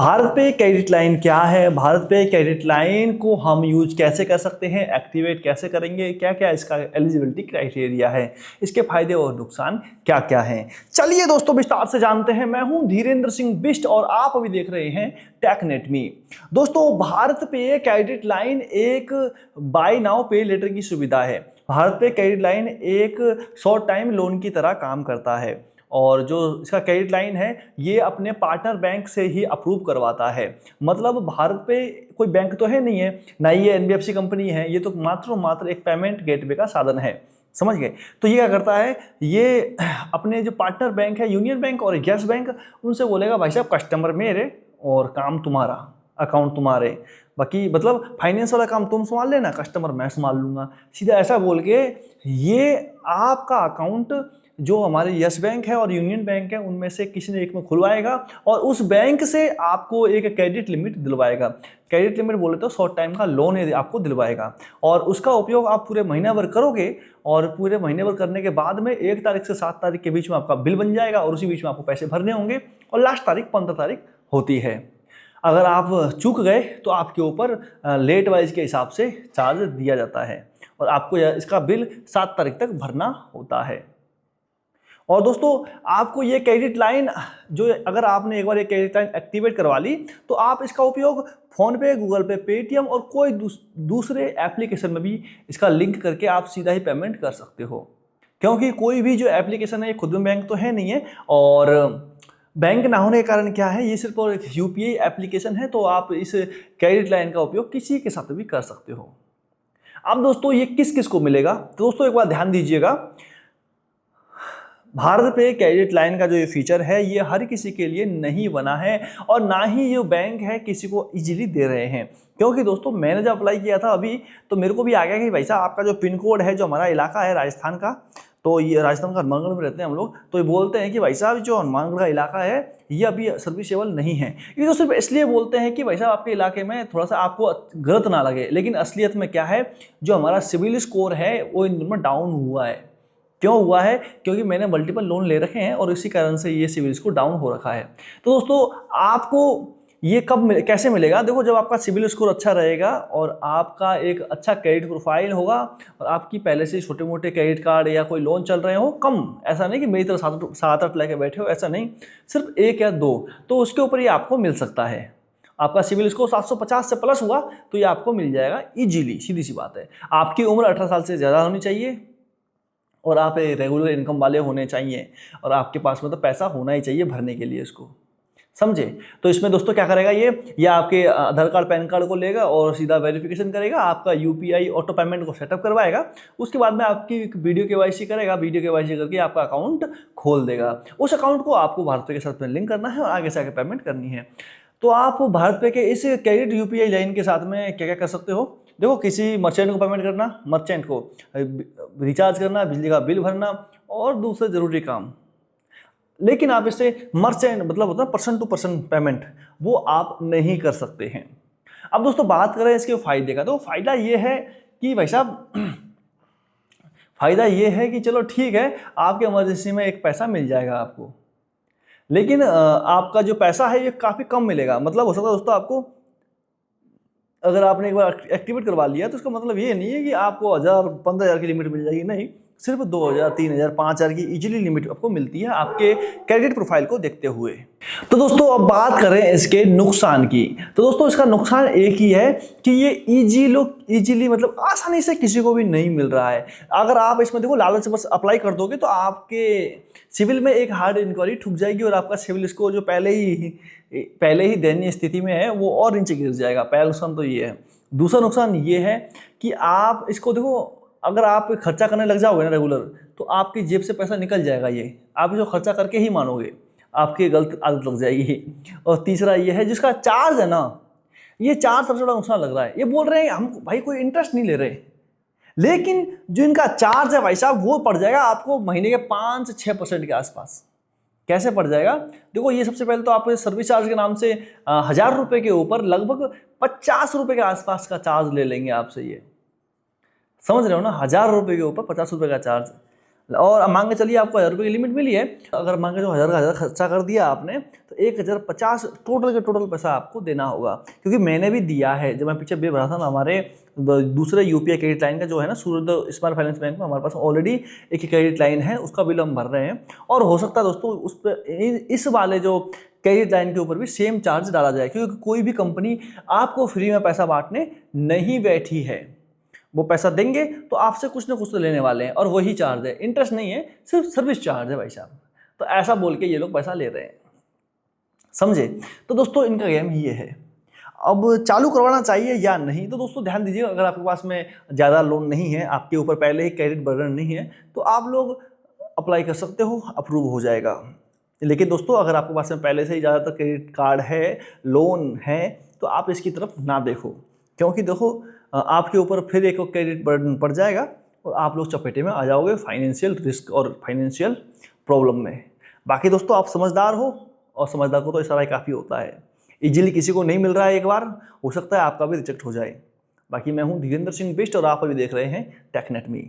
भारत पे credit line क्या है, भारत पे क्रेडिट लाइन को हम यूज कैसे कर सकते हैं, एक्टिवेट कैसे करेंगे, क्या क्या इसका एलिजिबिलिटी क्राइटेरिया है, इसके फायदे और नुकसान क्या क्या हैं। चलिए दोस्तों विस्तार से जानते हैं। मैं हूं धीरेन्द्र सिंह बिष्ट और आप अभी देख रहे हैं टेकनेट मी। दोस्तों भारत पे क्रेडिट लाइन एक बाय नाउ पे लेटर की सुविधा है। भारत पे क्रेडिट लाइन एक शॉर्ट टाइम लोन की तरह काम करता है और जो इसका क्रेडिट लाइन है ये अपने पार्टनर बैंक से ही अप्रूव करवाता है। मतलब भारत पे कोई बैंक तो है नहीं है, ना ये एनबीएफसी कंपनी है, ये तो मात्र एक पेमेंट गेटवे का साधन है। समझ गए? तो ये क्या करता है, ये अपने जो पार्टनर बैंक है यूनियन बैंक और यस बैंक, उनसे बोलेगा भाई साहब कस्टमर मेरे और काम तुम्हारा, अकाउंट तुम्हारे, बाकी मतलब फाइनेंस वाला काम तुम संभाल लेना, कस्टमर मैं संभाल लूँगा। सीधा ऐसा बोल के ये आपका अकाउंट जो हमारे यस बैंक है और यूनियन बैंक है उनमें से किसी ने एक में खुलवाएगा और उस बैंक से आपको एक क्रेडिट लिमिट दिलवाएगा। क्रेडिट लिमिट बोले तो शॉर्ट टाइम का लोन है आपको दिलवाएगा और उसका उपयोग आप पूरे महीना भर करोगे और पूरे महीने भर करने के बाद में 1 तारीख से 7 तारीख के बीच में आपका बिल बन जाएगा और उसी बीच में आपको पैसे भरने होंगे और लास्ट तारीख 15 तारीख होती है। अगर आप चूक गए तो आपके ऊपर लेट वाइज के हिसाब से चार्ज दिया जाता है और आपको इसका बिल 7 तारीख तक भरना होता है। और दोस्तों आपको ये क्रेडिट लाइन जो अगर आपने एक बार ये क्रेडिट लाइन एक्टिवेट करवा ली तो आप इसका उपयोग फ़ोन पे, गूगल पे, पेटीएम और कोई दूसरे एप्लीकेशन में भी इसका लिंक करके आप सीधा ही पेमेंट कर सकते हो। क्योंकि कोई भी जो एप्लीकेशन है ये खुद में बैंक तो है नहीं है और बैंक ना होने के कारण क्या है, ये सिर्फ और एक यूपीआई एप्लीकेशन है, तो आप इस क्रेडिट लाइन का उपयोग किसी के साथ भी कर सकते हो। अब दोस्तों ये किस किस को मिलेगा, तो दोस्तों एक बार ध्यान दीजिएगा, भारत पे क्रेडिट लाइन का जो ये फीचर है ये हर किसी के लिए नहीं बना है और ना ही ये बैंक है किसी को इजीली दे रहे हैं। क्योंकि दोस्तों मैंने जब अप्लाई किया था अभी तो मेरे को भी आ गया कि भाई साहब आपका जो पिन कोड है, जो हमारा इलाका है राजस्थान का, तो ये राजस्थान का हनुमानगढ़ में रहते हैं हम लोग, तो ये बोलते हैं कि भाई साहब जो हनुमानगढ़ का इलाका है ये अभी सर्विसेबल नहीं है। ये तो सिर्फ इसलिए बोलते हैं कि भाई साहब आपके इलाके में थोड़ा सा आपको गलत ना लगे, लेकिन असलियत में क्या है, जो हमारा सिविल स्कोर है वो इन दिनों में डाउन हुआ है। क्यों हुआ है? क्योंकि मैंने मल्टीपल लोन ले रखे हैं और इसी कारण से ये सिविल स्कोर डाउन हो रखा है। तो दोस्तों आपको ये कैसे मिलेगा? देखो जब आपका सिविल स्कोर अच्छा रहेगा और आपका एक अच्छा क्रेडिट प्रोफाइल होगा और आपकी पहले से छोटे मोटे क्रेडिट कार्ड या कोई लोन चल रहे हो कम, ऐसा नहीं कि मेरी तरह 7-8 लेके बैठे हो, ऐसा नहीं, सिर्फ 1 या 2, तो उसके ऊपर ये आपको मिल सकता है। आपका सिविल स्कोर 750 से प्लस हुआ तो ये आपको मिल जाएगा इजीली, सीधी सी बात है। आपकी उम्र 18 साल से ज़्यादा होनी चाहिए और आप रेगुलर इनकम वाले होने चाहिए और आपके पास में तो पैसा होना ही चाहिए भरने के लिए इसको, समझे? तो इसमें दोस्तों क्या करेगा ये आपके आधार कार्ड पैन कार्ड को लेगा और सीधा वेरिफिकेशन करेगा, आपका यूपीआई ऑटो पेमेंट को सेटअप करवाएगा, उसके बाद में आपकी वीडियो केवाईसी करेगा, वीडियो केवाईसी करके आपका अकाउंट खोल देगा। उस अकाउंट को आपको भारत पे के साथ में लिंक करना है और आगे से आगे पेमेंट करनी है। तो आप भारत पे के इस क्रेडिट यूपीआई लाइन के साथ में क्या क्या कर सकते हो? देखो किसी मर्चेंट को पेमेंट करना, मर्चेंट को रिचार्ज करना, बिजली का बिल भरना और दूसरे ज़रूरी काम। लेकिन आप इससे मर्चेंट मतलब होता है पर्सन टू पर्सन पेमेंट, वो आप नहीं कर सकते हैं। अब दोस्तों बात करें इसके फ़ायदे का, तो फ़ायदा ये है कि भाई साहब फ़ायदा ये है कि चलो ठीक है आपके इमरजेंसी में एक पैसा मिल जाएगा आपको, लेकिन आपका जो पैसा है ये काफ़ी कम मिलेगा। मतलब हो सकता है दोस्तों आपको, अगर आपने एक बार एक्टिवेट करवा लिया तो उसका मतलब ये नहीं है कि आपको 1000-15,000 की लिमिट मिल जाएगी, नहीं, सिर्फ 2000, 3000, 5000 की इजीली लिमिट आपको मिलती है आपके क्रेडिट प्रोफाइल को देखते हुए। तो दोस्तों अब बात करें इसके नुकसान की, तो दोस्तों इसका नुकसान एक ही है कि ये इजीली मतलब आसानी से किसी को भी नहीं मिल रहा है। अगर आप इसमें देखो लालच से बस अप्लाई कर दोगे तो आपके सिविल में एक हार्ड इंक्वायरी ठुक जाएगी और आपका सिविल स्कोर जो पहले ही दयनीय स्थिति में है वो और नीचे गिर जाएगा। पहला नुकसान तो ये है। दूसरा नुकसान ये है कि आप इसको देखो, अगर आप खर्चा करने लग जाओगे ना रेगुलर, तो आपकी जेब से पैसा निकल जाएगा, ये आप इसको खर्चा करके ही मानोगे, आपकी गलत आदत लग जाएगी। और तीसरा ये है जिसका चार्ज है ना, ये चार्ज सबसे बड़ा नुकसान लग रहा है। ये बोल रहे हैं हम भाई कोई इंटरेस्ट नहीं ले रहे, लेकिन जो इनका चार्ज है भाई साहब वो पड़ जाएगा आपको महीने के 5 से 6% के आसपास। कैसे पड़ जाएगा? देखो ये सबसे पहले तो आप सर्विस चार्ज के नाम से 1000 रुपये के ऊपर लगभग 50 रुपये के आसपास का चार्ज ले लेंगे आपसे, ये समझ रहे हो ना, 1000 रुपये के ऊपर 50 रुपये का चार्ज। और मान के चलिए आपको 1000 रुपये की लिमिट मिली है, अगर मान के जो 1000 का 1000 खर्चा कर दिया आपने, तो 1050 टोटल के टोटल पैसा आपको देना होगा, क्योंकि मैंने भी दिया है। जब मैं पीछे बिल भरा था ना, हमारे दूसरे यूपीआई क्रेडिट लाइन का जो है ना, सूर्योदय स्मॉल फाइनेंस बैंक में हमारे पास ऑलरेडी एक क्रेडिट लाइन है, उसका बिल हम भर रहे हैं। और हो सकता है दोस्तों उस पर इस वाले जो क्रेडिट लाइन के ऊपर भी सेम चार्ज डाला जाए, क्योंकि कोई भी कंपनी आपको फ्री में पैसा बांटने नहीं बैठी है। वो पैसा देंगे तो आपसे कुछ ना कुछ तो लेने वाले हैं, और वही चार्ज है, इंटरेस्ट नहीं है, सिर्फ सर्विस चार्ज है भाई साहब। तो ऐसा बोल के ये लोग पैसा ले रहे हैं, समझे। तो दोस्तों इनका गेम ये है। अब चालू करवाना चाहिए या नहीं, तो दोस्तों ध्यान दीजिएगा, अगर आपके पास में ज़्यादा लोन नहीं है, आपके ऊपर पहले ही क्रेडिट बर्डन नहीं है, तो आप लोग अप्लाई कर सकते हो, अप्रूव हो जाएगा। लेकिन दोस्तों अगर आपके पास में पहले से ही ज़्यादातर क्रेडिट कार्ड है, लोन है, तो आप इसकी तरफ ना देखो, क्योंकि देखो आपके ऊपर फिर एक क्रेडिट बर्डन पड़ जाएगा और आप लोग चपेटे में आ जाओगे फाइनेंशियल रिस्क और फाइनेंशियल प्रॉब्लम में। बाकी दोस्तों आप समझदार हो, और समझदार को तो इशारा काफ़ी होता है। इजीली किसी को नहीं मिल रहा है, एक बार हो सकता है आपका भी रिजेक्ट हो जाए। बाकी मैं हूं धीरेन्द्र सिंह बिष्ट और आप अभी देख रहे हैं टेकनेट मी।